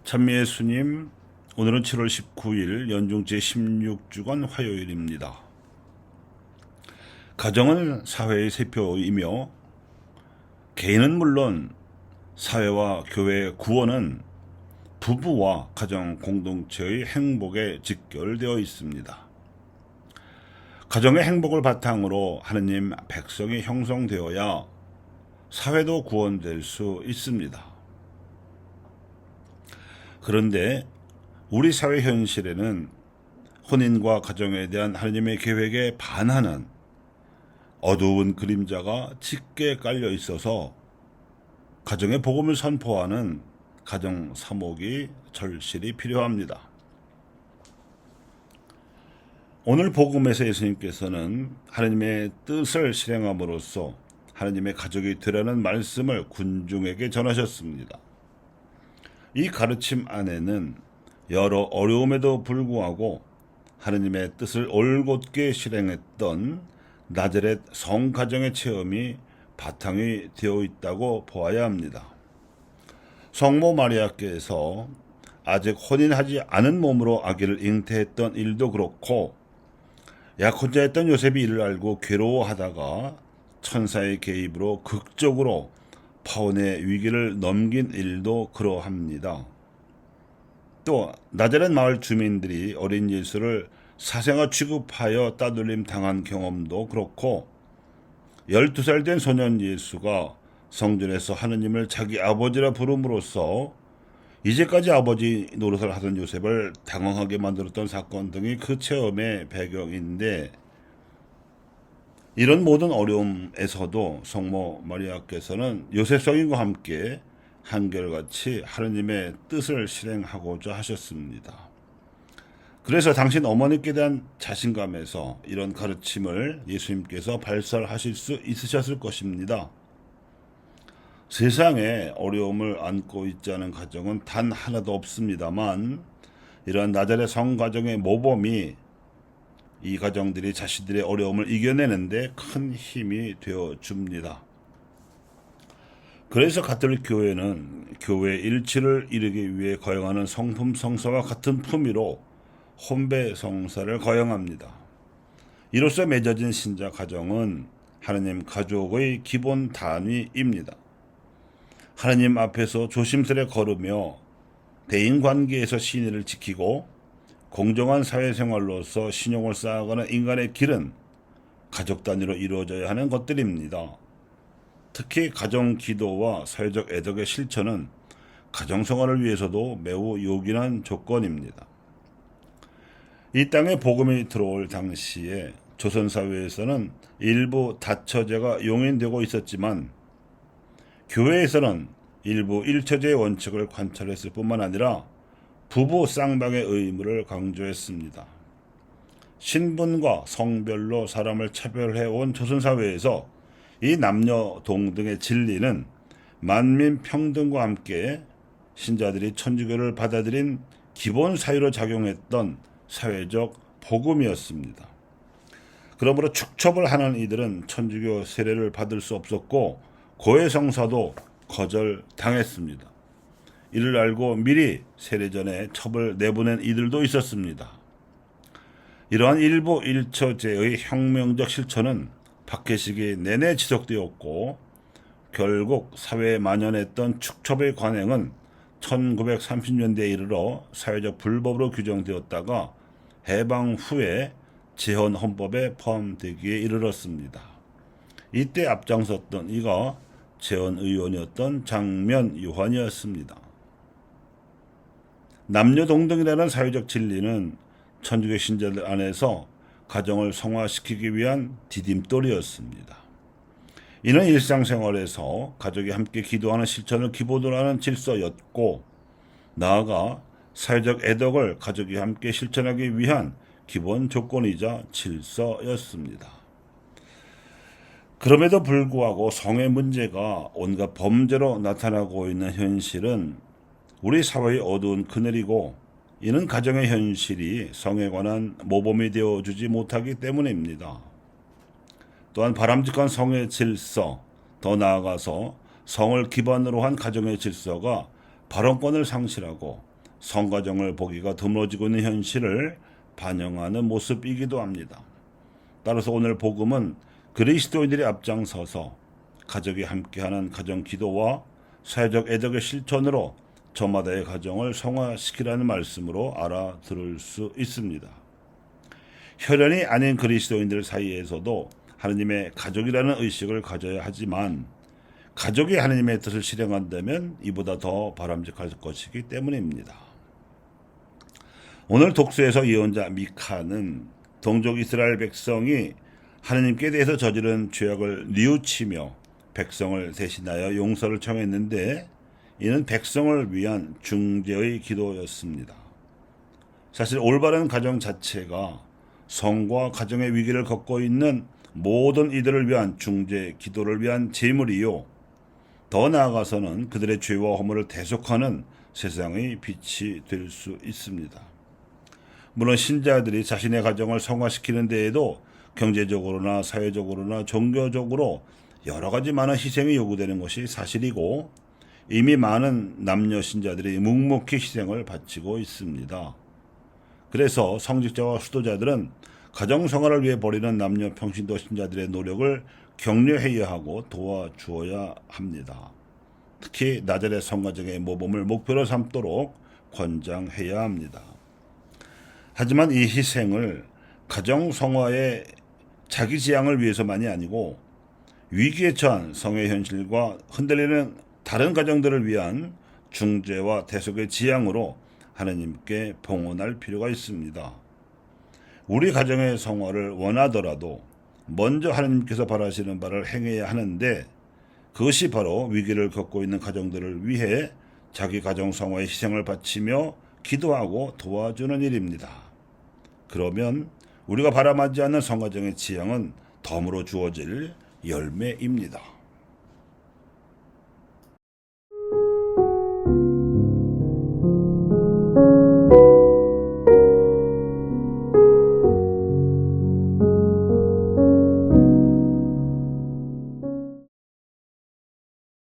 참미예수님, 오늘은 7월 19일 연중 제16주간 화요일입니다. 가정은 사회의 세표이며 개인은 물론 사회와 교회의 구원은 부부와 가정 공동체의 행복에 직결되어 있습니다. 가정의 행복을 바탕으로 하느님 백성이 형성되어야 사회도 구원될 수 있습니다. 그런데 우리 사회 현실에는 혼인과 가정에 대한 하느님의 계획에 반하는 어두운 그림자가 짙게 깔려 있어서 가정의 복음을 선포하는 가정 사목이 절실히 필요합니다. 오늘 복음에서 예수님께서는 하느님의 뜻을 실행함으로써 하느님의 가족이 되라는 말씀을 군중에게 전하셨습니다. 이 가르침 안에는 여러 어려움에도 불구하고 하느님의 뜻을 올곧게 실행했던 나자렛 성가정의 체험이 바탕이 되어 있다고 보아야 합니다. 성모 마리아께서 아직 혼인하지 않은 몸으로 아기를 잉태했던 일도 그렇고 약혼자였던 요셉이 이를 알고 괴로워하다가 천사의 개입으로 극적으로 파혼의 위기를 넘긴 일도 그러합니다. 또 나자렛 마을 주민들이 어린 예수를 사생아 취급하여 따돌림 당한 경험도 그렇고 12살 된 소년 예수가 성전에서 하느님을 자기 아버지라 부름으로써 이제까지 아버지 노릇을 하던 요셉을 당황하게 만들었던 사건 등이 그 체험의 배경인데, 이런 모든 어려움에서도 성모 마리아께서는 요셉 성인과 함께 한결같이 하느님의 뜻을 실행하고자 하셨습니다. 그래서 당신 어머니께 대한 자신감에서 이런 가르침을 예수님께서 발설하실 수 있으셨을 것입니다. 세상에 어려움을 안고 있지 않은 가정은 단 하나도 없습니다만, 이러한 나자렛 성가정의 모범이 이 가정들이 자신들의 어려움을 이겨내는데 큰 힘이 되어 줍니다. 그래서 가톨릭 교회는 교회 일치를 이루기 위해 거행하는 성품 성사와 같은 품위로 혼배 성사를 거행합니다. 이로써 맺어진 신자 가정은 하느님 가족의 기본 단위입니다. 하느님 앞에서 조심스레 걸으며 대인관계에서 신의를 지키고 공정한 사회생활로서 신용을 쌓아가는 인간의 길은 가족 단위로 이루어져야 하는 것들입니다. 특히 가정기도와 사회적 애덕의 실천은 가정생활을 위해서도 매우 요긴한 조건입니다. 이 땅에 복음이 들어올 당시에 조선사회에서는 일부 다처제가 용인되고 있었지만 교회에서는 일부 일처제의 원칙을 관철했을 뿐만 아니라 부부 쌍방의 의무를 강조했습니다. 신분과 성별로 사람을 차별해온 조선사회에서 이 남녀 동등의 진리는 만민 평등과 함께 신자들이 천주교를 받아들인 기본 사유로 작용했던 사회적 복음이었습니다. 그러므로 축첩을 하는 이들은 천주교 세례를 받을 수 없었고 고해성사도 거절당했습니다. 이를 알고 미리 세례 전에 첩을 내보낸 이들도 있었습니다. 이러한 일부 일처제의 혁명적 실천은 박해시기 내내 지속되었고 결국 사회에 만연했던 축첩의 관행은 1930년대에 이르러 사회적 불법으로 규정되었다가 해방 후에 재헌 헌법에 포함되기에 이르렀습니다. 이때 앞장섰던 이가 재헌 의원이었던 장면 요한이었습니다. 남녀 동등이라는 사회적 진리는 천주교 신자들 안에서 가정을 성화시키기 위한 디딤돌이었습니다. 이는 일상생활에서 가족이 함께 기도하는 실천을 기본으로 하는 질서였고, 나아가 사회적 애덕을 가족이 함께 실천하기 위한 기본 조건이자 질서였습니다. 그럼에도 불구하고 성의 문제가 온갖 범죄로 나타나고 있는 현실은 우리 사회의 어두운 그늘이고, 이는 가정의 현실이 성에 관한 모범이 되어주지 못하기 때문입니다. 또한 바람직한 성의 질서, 더 나아가서 성을 기반으로 한 가정의 질서가 발언권을 상실하고 성가정을 보기가 드물어지고 있는 현실을 반영하는 모습이기도 합니다. 따라서 오늘 복음은 그리스도인들이 앞장서서 가족이 함께하는 가정 기도와 사회적 애덕의 실천으로 저마다의 가정을 성화시키라는 말씀으로 알아들을 수 있습니다. 혈연이 아닌 그리스도인들 사이에서도 하느님의 가족이라는 의식을 가져야 하지만 가족이 하느님의 뜻을 실행한다면 이보다 더 바람직할 것이기 때문입니다. 오늘 독서에서 예언자 미카는 동족 이스라엘 백성이 하느님께 대해서 저지른 죄악을 뉘우치며 백성을 대신하여 용서를 청했는데 이는 백성을 위한 중재의 기도였습니다. 사실 올바른 가정 자체가 성과 가정의 위기를 겪고 있는 모든 이들을 위한 중재 기도를 위한 제물이요. 더 나아가서는 그들의 죄와 허물을 대속하는 세상의 빛이 될 수 있습니다. 물론 신자들이 자신의 가정을 성화시키는 데에도 경제적으로나 사회적으로나 종교적으로 여러 가지 많은 희생이 요구되는 것이 사실이고 이미 많은 남녀 신자들이 묵묵히 희생을 바치고 있습니다. 그래서 성직자와 수도자들은 가정 성화를 위해 벌이는 남녀 평신도 신자들의 노력을 격려해야 하고 도와주어야 합니다. 특히 나자렛 성가정의 모범을 목표로 삼도록 권장해야 합니다. 하지만 이 희생을 가정 성화의 자기 지향을 위해서만이 아니고 위기에 처한 성의 현실과 흔들리는 다른 가정들을 위한 중재와 대속의 지향으로 하나님께 봉헌할 필요가 있습니다. 우리 가정의 성화를 원하더라도 먼저 하나님께서 바라시는 바를 행해야 하는데 그것이 바로 위기를 겪고 있는 가정들을 위해 자기 가정 성화의 희생을 바치며 기도하고 도와주는 일입니다. 그러면 우리가 바람하지 않는 성가정의 지향은 덤으로 주어질 열매입니다.